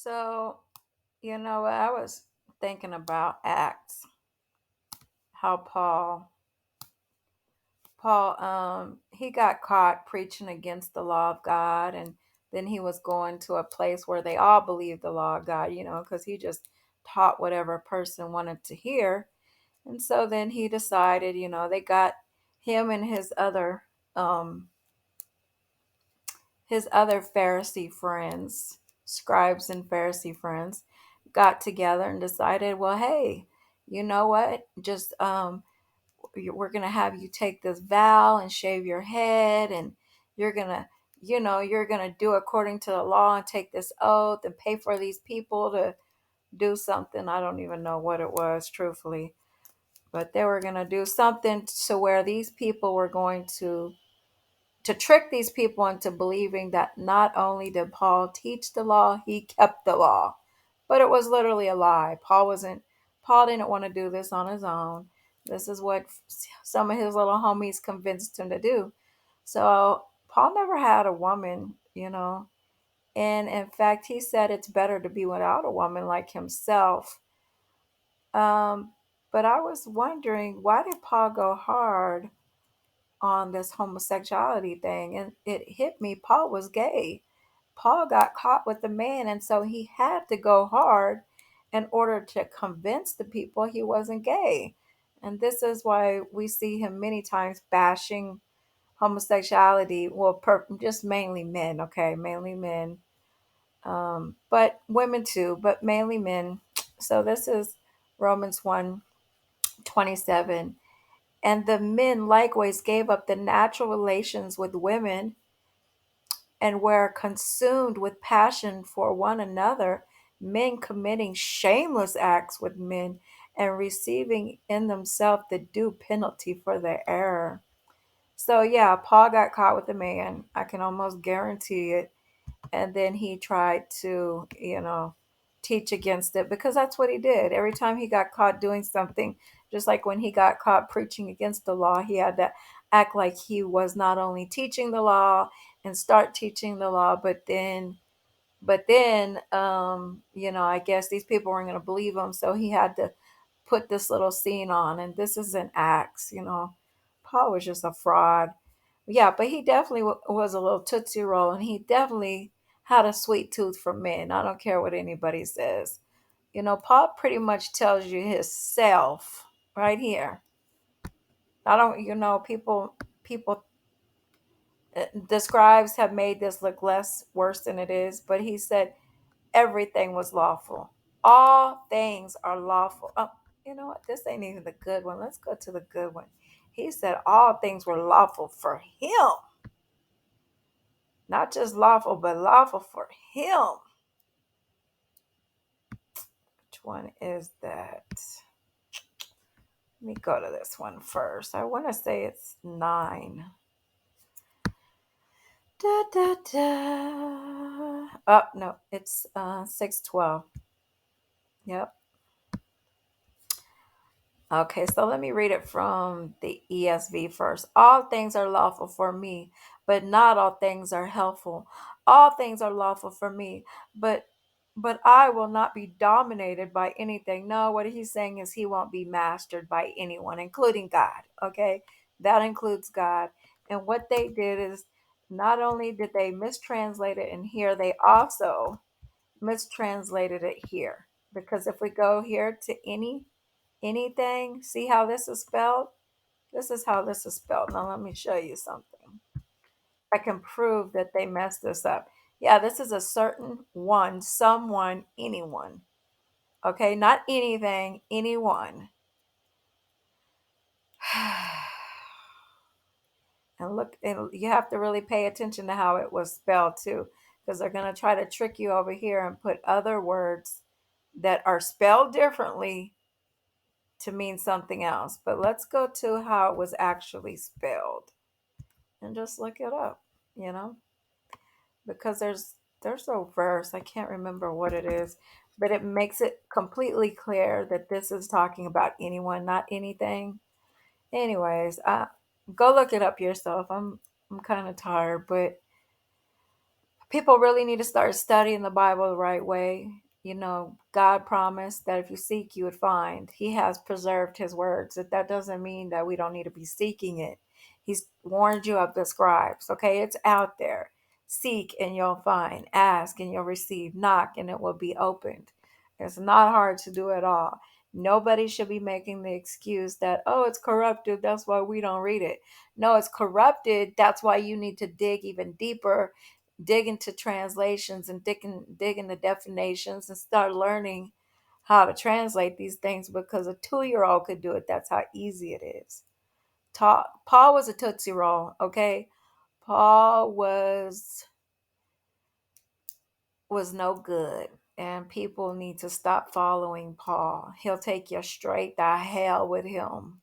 So, I was thinking about Acts, how Paul, he got caught preaching against the law of God, and then he was going to a place where they all believed the law of God, because he just taught whatever a person wanted to hear. And so then he decided, they got him and um, his other Pharisee friends, scribes and Pharisee friends, got together and decided, well, hey, you know what? Just we're gonna have you take this vow and shave your head, and you're gonna, you're gonna do according to the law and take this oath and pay for these people to do something. I don't even know what it was, truthfully, but they were gonna do something to where these people were going to trick these people into believing that not only did Paul teach the law, he kept the law. But it was literally a lie. Paul didn't want to do this on his own. This is what some of his little homies convinced him to do. So Paul never had a woman. And in fact, he said it's better to be without a woman like himself. Um, but I was wondering, why did Paul go hard on this homosexuality thing? And it hit me, Paul was gay. Paul got caught with a man, and so he had to go hard in order to convince the people he wasn't gay. And this is why we see him many times bashing homosexuality. Well, just mainly men, okay, mainly men, but women too, but mainly men. So this is Romans 1:27. And the men likewise gave up the natural relations with women and were consumed with passion for one another, men committing shameless acts with men and receiving in themselves the due penalty for their error. So, yeah, Paul got caught with a man. I can almost guarantee it. And then he tried to, teach against it, because that's what he did. Every time he got caught doing something, just like when he got caught preaching against the law, he had to act like he was not only teaching the law and start teaching the law, but then I guess these people weren't going to believe him, so he had to put this little scene on. And this is an Acts. Paul was just a fraud. Yeah, but he definitely was a little tootsie roll, and he definitely had a sweet tooth for men. I don't care what anybody says. Paul pretty much tells you himself right here. I don't, people, the scribes have made this look less worse than it is, but he said everything was lawful. All things are lawful. Oh, you know what? This ain't even the good one. Let's go to the good one. He said all things were lawful for him. Not just lawful, but lawful for him. Which one is that? Let me go to this one first. I want to say it's 9. Da, da, da. Oh, no, it's 6:12. Yep. Okay, so let me read it from the ESV first. All things are lawful for me, but not all things are helpful. All things are lawful for me, but I will not be dominated by anything. No, what he's saying is he won't be mastered by anyone, including God. Okay? That includes God. And what they did is, not only did they mistranslate it in here, they also mistranslated it here. Because if we go here to anything, see how this is spelled? This is how this is spelled. Now let me show you something. I can prove that they messed this up. Yeah, this is a certain one, someone, anyone. Okay, not anything, anyone. And look, and you have to really pay attention to how it was spelled too, because they're going to try to trick you over here and put other words that are spelled differently to mean something else. But let's go to how it was actually spelled and just look it up, you know, because there's a verse, I can't remember what it is, but it makes it completely clear that this is talking about anyone, not anything. Anyways, go look it up yourself. I'm kind of tired, but People really need to start studying the Bible the right way. God promised that if you seek, you would find. He has preserved his words. That doesn't mean that we don't need to be seeking it. He's warned you of the scribes. Okay, it's out there. Seek and you'll find. Ask and you'll receive. Knock and it will be opened. It's not hard to do at all. Nobody should be making the excuse that, oh, it's corrupted. That's why we don't read it. No, it's corrupted. That's why you need to dig even deeper, dig into translations and dig into definitions and start learning how to translate these things, because a 2-year old could do it. That's how easy it is. Paul was a Tootsie Roll, okay? Paul was no good. And people need to stop following Paul. He'll take you straight to hell with him.